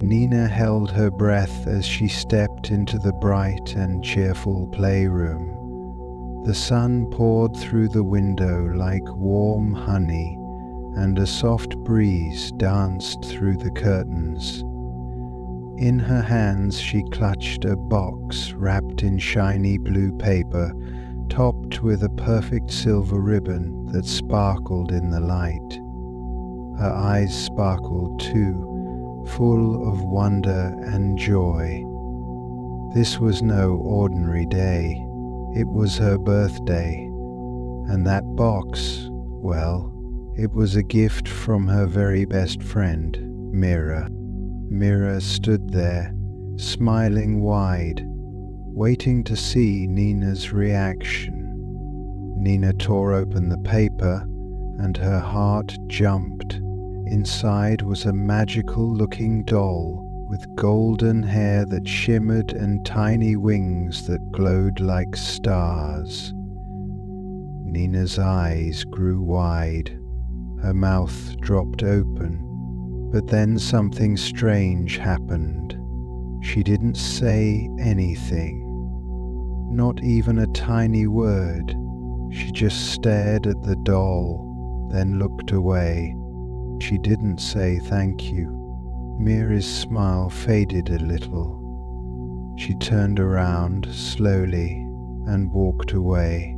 Nina held her breath as she stepped into the bright and cheerful playroom. The sun poured through the window like warm honey, and a soft breeze danced through the curtains. In her hands she clutched a box wrapped in shiny blue paper, topped with a perfect silver ribbon that sparkled in the light. Her eyes sparkled too, full of wonder and joy. This was no ordinary day. It was her birthday, and that box, well, it was a gift from her very best friend, Mira. Mira stood there, smiling wide, waiting to see Nina's reaction. Nina tore open the paper, and her heart jumped. Inside was a magical-looking doll with golden hair that shimmered and tiny wings that glowed like stars. Nina's eyes grew wide. Her mouth dropped open. But then something strange happened. She didn't say anything. Not even a tiny word. She just stared at the doll, then looked away. She didn't say thank you. Mira's smile faded a little. She turned around slowly and walked away.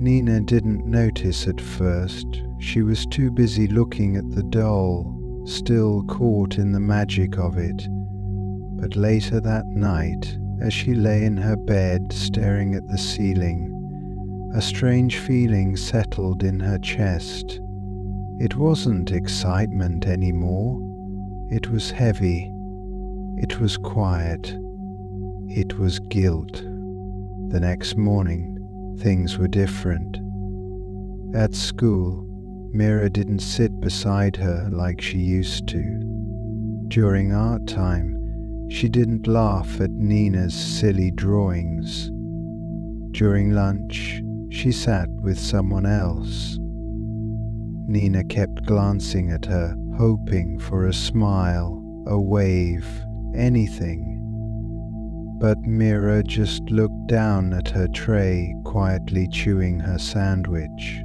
Nina didn't notice at first. She was too busy looking at the doll, still caught in the magic of it. But later that night, as she lay in her bed staring at the ceiling, a strange feeling settled in her chest. It wasn't excitement anymore. It was heavy. It was quiet. It was guilt. The next morning, things were different. At school, Mira didn't sit beside her like she used to. During art time, she didn't laugh at Nina's silly drawings. During lunch, she sat with someone else. Nina kept glancing at her, hoping for a smile, a wave, anything. But Mira just looked down at her tray, quietly chewing her sandwich.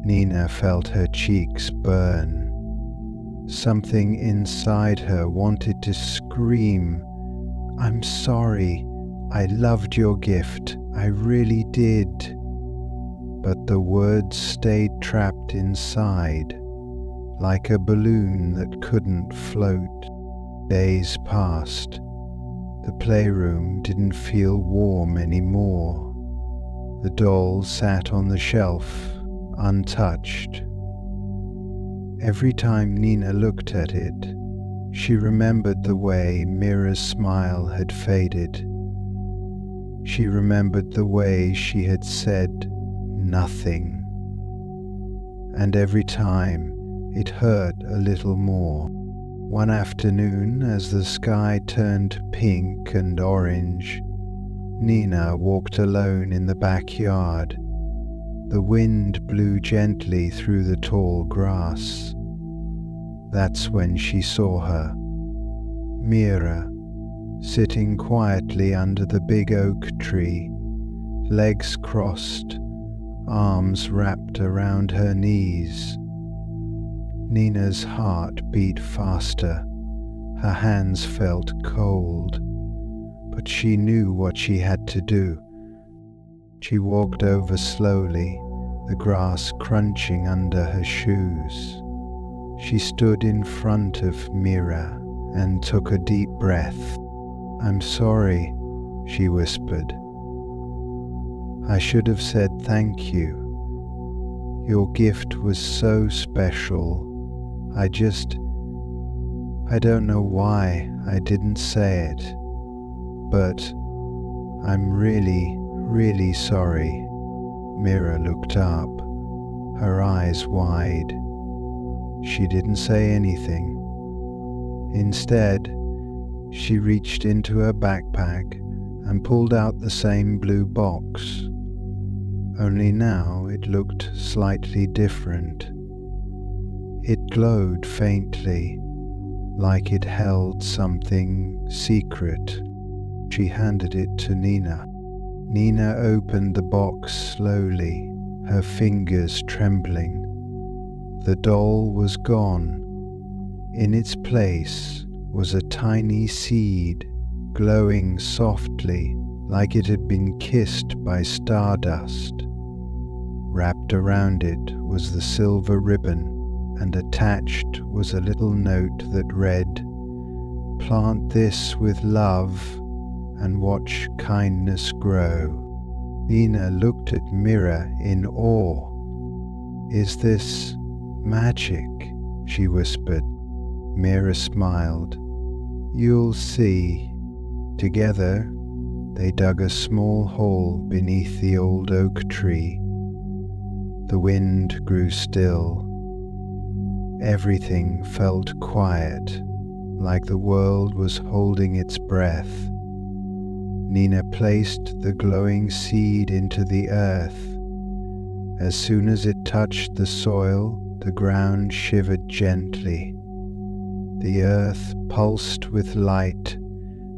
Nina felt her cheeks burn. Something inside her wanted to scream, "I'm sorry, I loved your gift, I really did." But the words stayed trapped inside, like a balloon that couldn't float. Days passed. The playroom didn't feel warm anymore. The doll sat on the shelf, untouched. Every time Nina looked at it, she remembered the way Mira's smile had faded. She remembered the way she had said nothing. And every time it hurt a little more. One afternoon, as the sky turned pink and orange, Nina walked alone in the backyard. The wind blew gently through the tall grass. That's when she saw her, Mira, sitting quietly under the big oak tree, legs crossed, arms wrapped around her knees. Nina's heart beat faster. Her hands felt cold, but she knew what she had to do. She walked over slowly, the grass crunching under her shoes. She stood in front of Mira and took a deep breath. "I'm sorry," she whispered. "I should have said thank you. Your gift was so special. I don't know why I didn't say it, but I'm really, really sorry." Mira looked up, her eyes wide. She didn't say anything. Instead, she reached into her backpack and pulled out the same blue box. Only now it looked slightly different. It glowed faintly, like it held something secret. She handed it to Nina. Nina opened the box slowly, her fingers trembling. The doll was gone. In its place was a tiny seed, glowing softly like it had been kissed by stardust. Wrapped around it was the silver ribbon, and attached was a little note that read, "Plant this with love and watch kindness grow." Nina looked at Mira in awe. "Is this magic?" she whispered. Mira smiled. "You'll see." Together, they dug a small hole beneath the old oak tree. The wind grew still. Everything felt quiet, like the world was holding its breath. Nina placed the glowing seed into the earth. As soon as it touched the soil, the ground shivered gently. The earth pulsed with light,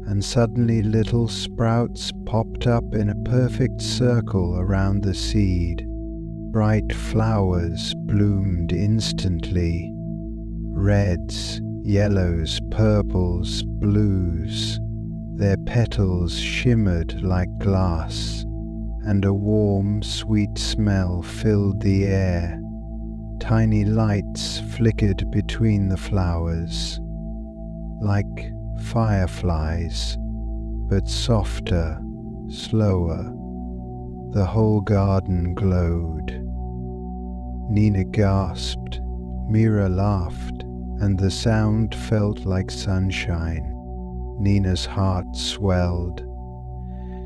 and suddenly little sprouts popped up in a perfect circle around the seed. Bright flowers bloomed instantly. Reds, yellows, purples, blues. Their petals shimmered like glass, and a warm, sweet smell filled the air. Tiny lights flickered between the flowers, like fireflies, but softer, slower. The whole garden glowed. Nina gasped, Mira laughed, and the sound felt like sunshine. Nina's heart swelled.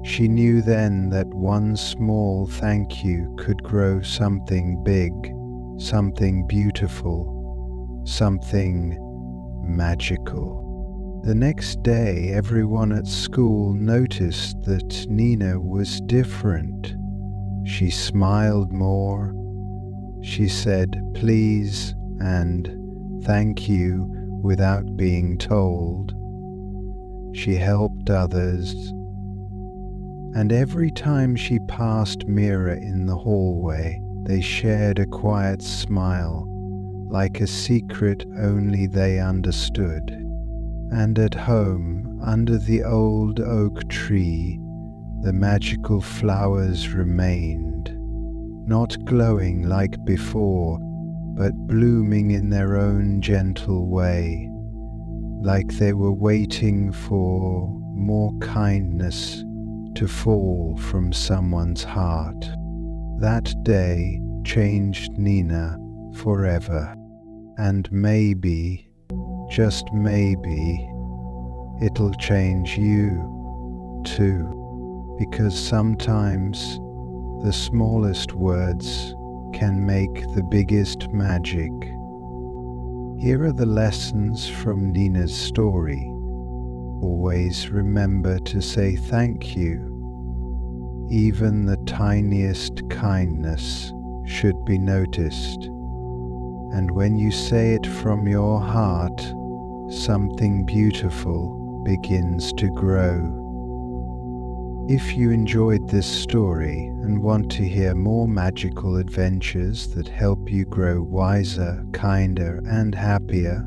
She knew then that one small thank you could grow something big, something beautiful, something magical. The next day, everyone at school noticed that Nina was different. She smiled more. She said please and thank you without being told. She helped others. And every time she passed Mira in the hallway, they shared a quiet smile, like a secret only they understood. And at home, under the old oak tree, the magical flowers remained, not glowing like before, but blooming in their own gentle way, like they were waiting for more kindness to fall from someone's heart. That day changed Nina forever, and maybe, just maybe, it'll change you too, because sometimes the smallest words can make the biggest magic. Here are the lessons from Nina's story. Always remember to say thank you. Even the tiniest kindness should be noticed. And when you say it from your heart, something beautiful begins to grow. If you enjoyed this story and want to hear more magical adventures that help you grow wiser, kinder, and happier,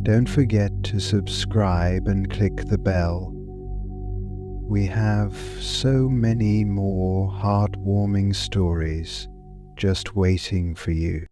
don't forget to subscribe and click the bell. We have so many more heartwarming stories just waiting for you.